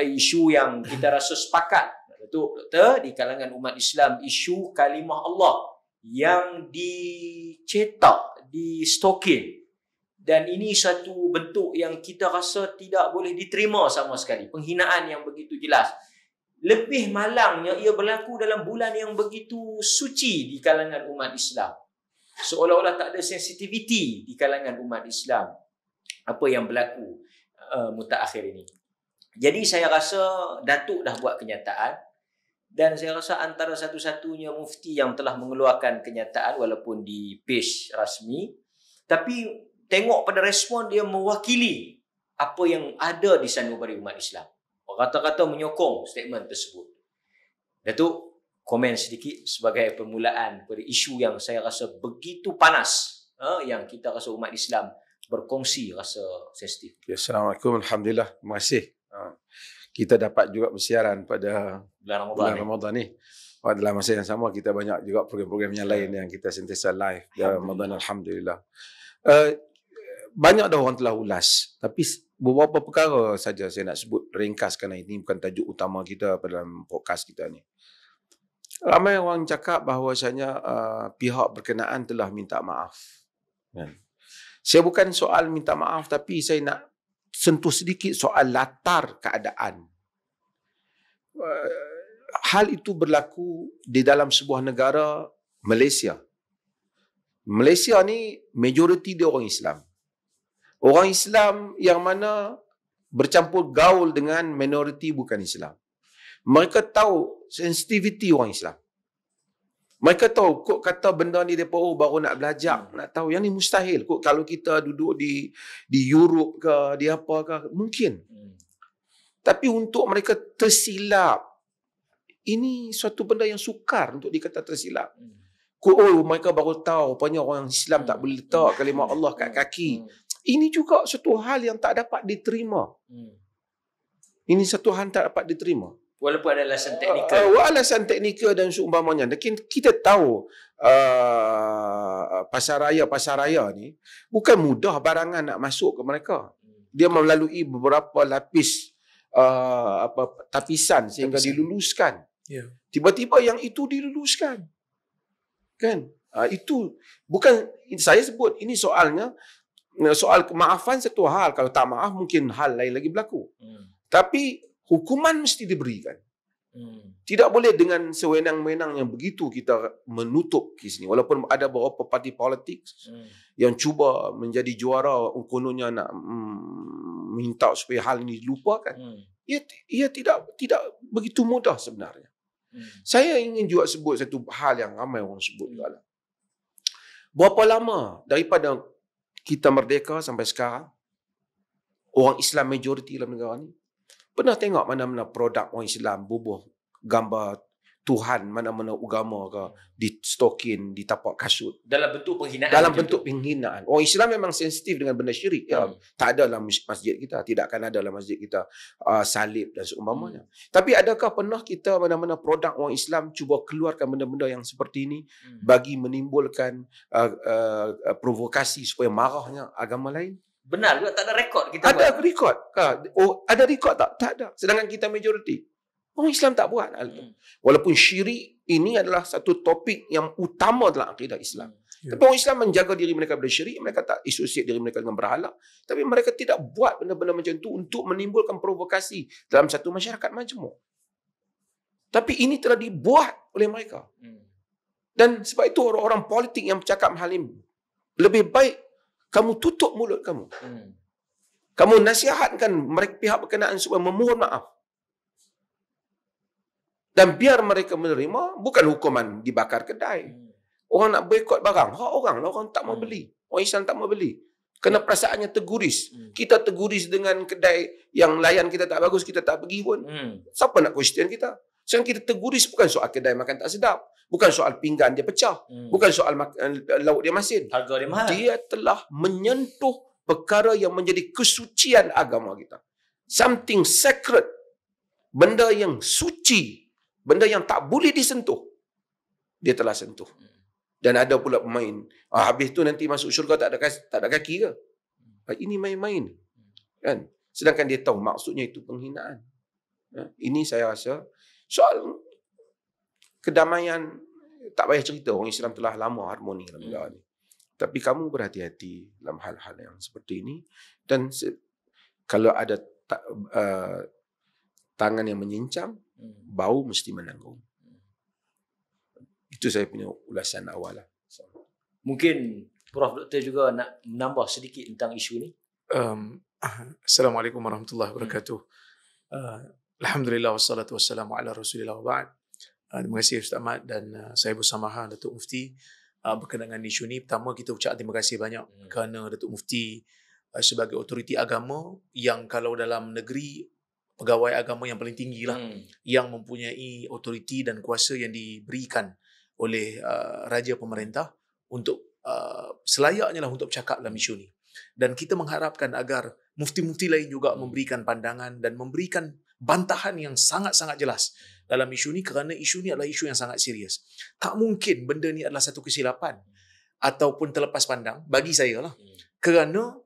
isu yang kita rasa sepakat, betul doktor, di kalangan umat Islam, isu kalimah Allah yang dicetak, distokin. Dan ini satu bentuk yang kita rasa tidak boleh diterima sama sekali. Penghinaan yang begitu jelas. Lebih malangnya ia berlaku dalam bulan yang begitu suci di kalangan umat Islam. Seolah-olah tak ada sensitiviti di kalangan umat Islam apa yang berlaku mutakhir ini. Jadi saya rasa Datuk dah buat kenyataan, dan saya rasa antara satu-satunya mufti yang telah mengeluarkan kenyataan walaupun di page rasmi, tapi tengok pada respon dia mewakili apa yang ada di sanubari umat Islam. Kata-kata menyokong statement tersebut. Datuk, komen sedikit sebagai permulaan pada isu yang saya rasa begitu panas, yang kita rasa umat Islam berkongsi rasa sensitif. Ya, Assalamualaikum, Alhamdulillah, terima kasih. Kita dapat juga bersiaran pada bulan Ramadan ni. Dalam masa yang sama kita banyak juga program-program yang lain yang kita sentiasa live dalam Ramadan, Alhamdulillah. Banyak dah orang telah ulas, tapi beberapa perkara saja saya nak sebut ringkas kerana ini bukan tajuk utama kita dalam podcast kita ni. Ramai orang cakap bahawasanya pihak berkenaan telah minta maaf. Saya bukan soal minta maaf, tapi saya nak sentuh sedikit soal latar keadaan. Hal itu berlaku di dalam sebuah negara, Malaysia. Malaysia ni majoriti dia orang Islam. Orang Islam yang mana bercampur gaul dengan minoriti bukan Islam. Mereka tahu sensitiviti orang Islam. Mereka tahu, kok kata benda ni mereka baru nak belajar, nak tahu. Yang ni mustahil. Kok kalau kita duduk di Europe ke, di apa ke, mungkin. Tapi untuk mereka tersilap, ini suatu benda yang sukar untuk dikata tersilap. Kok mereka baru tahu, rupanya orang Islam tak boleh letak kalimah Allah kat kaki. Ini juga satu hal yang tak dapat diterima. Ini satu hal tak dapat diterima. Walaupun ada alasan teknikal. Alasan teknikal dan seumpamanya. Kita tahu pasar raya ni bukan mudah barangan nak masuk ke mereka. Dia melalui beberapa lapis tapisan sehingga diluluskan. Tiba-tiba yang itu diluluskan. Kan? Itu bukan saya sebut, ini soalnya soal kemaafan satu hal, kalau tak maaf mungkin hal lain lagi berlaku. Tapi hukuman mesti diberikan. Tidak boleh dengan sewenang-wenang yang begitu kita menutup kes ni. Walaupun ada beberapa parti politik yang cuba menjadi juara, kononnya nak minta supaya hal ini dilupakan. Ia tidak begitu mudah sebenarnya. Saya ingin juga sebut satu hal yang ramai orang sebut juga. Berapa lama daripada kita merdeka sampai sekarang, orang Islam majoriti dalam negara ni, pernah tengok mana-mana produk orang Islam bubuh gambar Tuhan mana-mana agama ke distokin di tapak kasut dalam bentuk penghinaan. Dalam bentuk penghinaan. Orang Islam memang sensitif dengan benda syirik. Tak ada dalam masjid kita, tidak akan ada dalam masjid kita salib dan seumpamanya. Tapi adakah pernah kita mana-mana produk orang Islam cuba keluarkan benda-benda yang seperti ini bagi menimbulkan provokasi supaya marahnya agama lain? Benar juga, tak ada rekod kita ada buat. Rekod. Ada rekod tak? Tak ada. Sedangkan kita majoriti. Orang Islam tak buat hal itu. Walaupun syirik ini adalah satu topik yang utama dalam akidah Islam. Tapi orang Islam menjaga diri mereka dari syirik, mereka tak associate diri mereka dengan berhala. Tapi mereka tidak buat benda-benda macam itu untuk menimbulkan provokasi dalam satu masyarakat majmuk. Tapi ini telah dibuat oleh mereka. Dan sebab itu orang-orang politik yang bercakap hal ini, lebih baik kamu tutup mulut kamu. Kamu nasihatkan mereka pihak berkenaan supaya memohon maaf. Dan biar mereka menerima, bukan hukuman dibakar kedai. Orang nak boikot barang, hak orang lah, orang tak mau beli. Orang Islam tak mau beli. Kerana perasaannya terguris. Kita terguris dengan kedai yang layan kita tak bagus, kita tak pergi pun. Siapa nak question kita? Sekarang kita terguris bukan soal kedai makan tak sedap. Bukan soal pinggan dia pecah. Bukan soal lauk dia masin. Harga dia mahal. Dia telah menyentuh perkara yang menjadi kesucian agama kita. Something sacred. Benda yang suci. Benda yang tak boleh disentuh. Dia telah sentuh. Dan ada pula pemain. Habis tu nanti masuk syurga tak ada kaki ke? Ini main-main. Kan? Sedangkan dia tahu maksudnya itu penghinaan. Ini saya rasa soal kedamaian, tak payah cerita, orang Islam telah lama harmoni dalam negara ni. Tapi kamu berhati-hati dalam hal-hal yang seperti ini, dan kalau ada tangan yang menyincang, bau mesti menanggung. Itu saya punya ulasan awal lah. Mungkin Prof. Doktor juga nak menambah sedikit tentang isu ni. Assalamualaikum warahmatullahi wabarakatuh. Alhamdulillah wassalatu wassalamu ala Rasulillah wa ba'd. Terima kasih Ustaz Ahmad dan saya bersama Datuk Mufti berkenaan dengan isu ni. Pertama, kita ucap terima kasih banyak kerana Datuk Mufti sebagai otoriti agama yang kalau dalam negeri pegawai agama yang paling tinggi lah, yang mempunyai otoriti dan kuasa yang diberikan oleh raja pemerintah untuk selayaknya lah untuk bercakap dalam isu ni. Dan kita mengharapkan agar mufti-mufti lain juga memberikan pandangan dan memberikan bantahan yang sangat-sangat jelas dalam isu ni, kerana isu ni adalah isu yang sangat serius. Tak mungkin benda ni adalah satu kesilapan ataupun terlepas pandang bagi saya lah. Kerana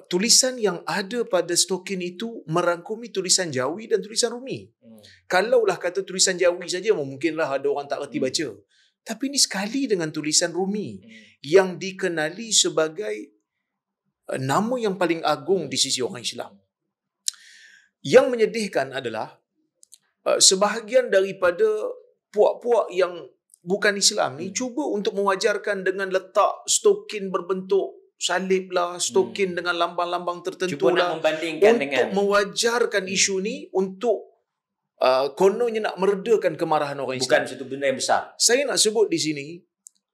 tulisan yang ada pada stokin itu merangkumi tulisan Jawi dan tulisan Rumi. Kalaulah kata tulisan Jawi saja, mungkinlah ada orang tak reti baca. Tapi ini sekali dengan tulisan Rumi yang dikenali sebagai nama yang paling agung di sisi orang Islam. Yang menyedihkan adalah sebahagian daripada puak-puak yang bukan Islam ni cuba untuk mewajarkan dengan letak stokin berbentuk salib lah, stokin dengan lambang-lambang tertentu cuba lah, nak membandingkan untuk dengan mewajarkan isu ni untuk kononnya nak meredakan kemarahan orang Islam. bukan satu benda yang besar. Saya nak sebut di sini,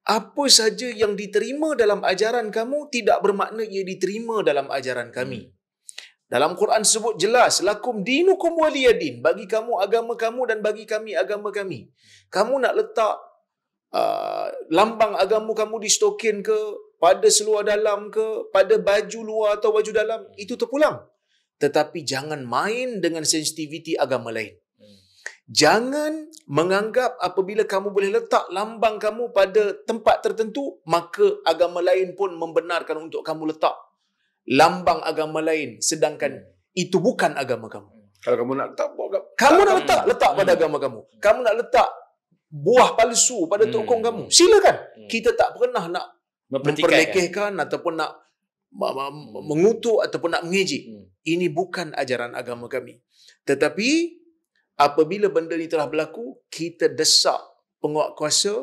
apa saja yang diterima dalam ajaran kamu tidak bermakna ia diterima dalam ajaran kami. Dalam Quran sebut jelas, lakum dinukum waliyadin, bagi kamu agama kamu dan bagi kami agama kami. Kamu nak letak lambang agama kamu di stokin ke, pada seluar dalam ke, pada baju luar atau baju dalam, itu terpulang. Tetapi jangan main dengan sensitiviti agama lain. Jangan menganggap apabila kamu boleh letak lambang kamu pada tempat tertentu, maka agama lain pun membenarkan untuk kamu letak lambang agama lain, sedangkan itu bukan agama kamu. Kalau kamu nak letak, Kamu nak letak pada agama kamu. Kamu nak letak buah palsu pada tokong kamu, silakan. Kita tak pernah nak memperlekehkan ataupun nak mengutuk ataupun nak mengejek. Ini bukan ajaran agama kami. Tetapi apabila benda ini telah berlaku, kita desak penguatkuasa,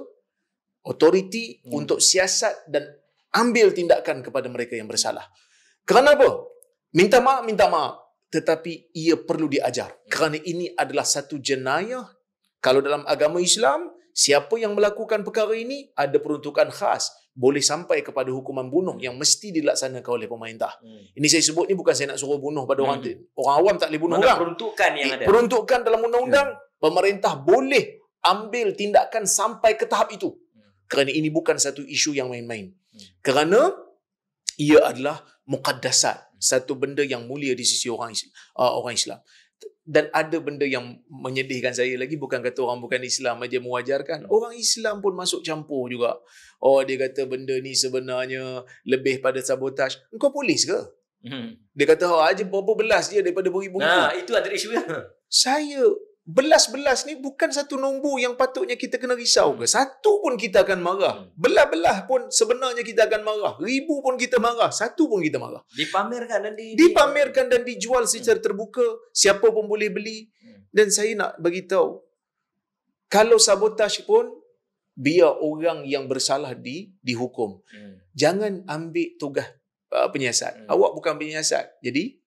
otoriti untuk siasat dan ambil tindakan kepada mereka yang bersalah. Kerana apa? Minta maaf. Tetapi ia perlu diajar. Kerana ini adalah satu jenayah. Kalau dalam agama Islam, siapa yang melakukan perkara ini ada peruntukan khas, boleh sampai kepada hukuman bunuh yang mesti dilaksanakan oleh pemerintah. Ini saya sebut ni bukan saya nak suruh bunuh pada orang awam, tak boleh bunuh orang. Peruntukan yang ada. Peruntukan dalam undang-undang, pemerintah boleh ambil tindakan sampai ke tahap itu. Kerana ini bukan satu isu yang main-main. Kerana ia adalah muqaddasat, satu benda yang mulia di sisi orang Islam. Dan ada benda yang menyedihkan saya lagi, bukan kata orang bukan Islam aja mewajarkan, orang Islam pun masuk campur juga. Oh, dia kata benda ni sebenarnya lebih pada sabotaj. Engkau polis ke? Dia kata aja berapa belas je daripada beribu-ribu. Nah, itu ada isu dia. Saya belas-belas ni bukan satu nombor yang patutnya kita kena risau ke. Satu pun kita akan marah. Belah-belah pun sebenarnya kita akan marah. Ribu pun kita marah. Satu pun kita marah. Dipamerkan dan dipamerkan dan dijual secara terbuka. Siapa pun boleh beli. Dan saya nak beritahu, kalau sabotaj pun biar orang yang bersalah dihukum. Jangan ambil tugas penyiasat. Awak bukan penyiasat. Jadi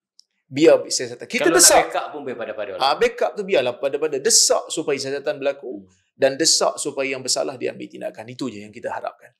biar siasatan. Kita kalau desak. nak backup pun pada orang. Backup tu biarlah pada desak supaya siasatan berlaku dan desak supaya yang bersalah diambil tindakan. Itu je yang kita harapkan.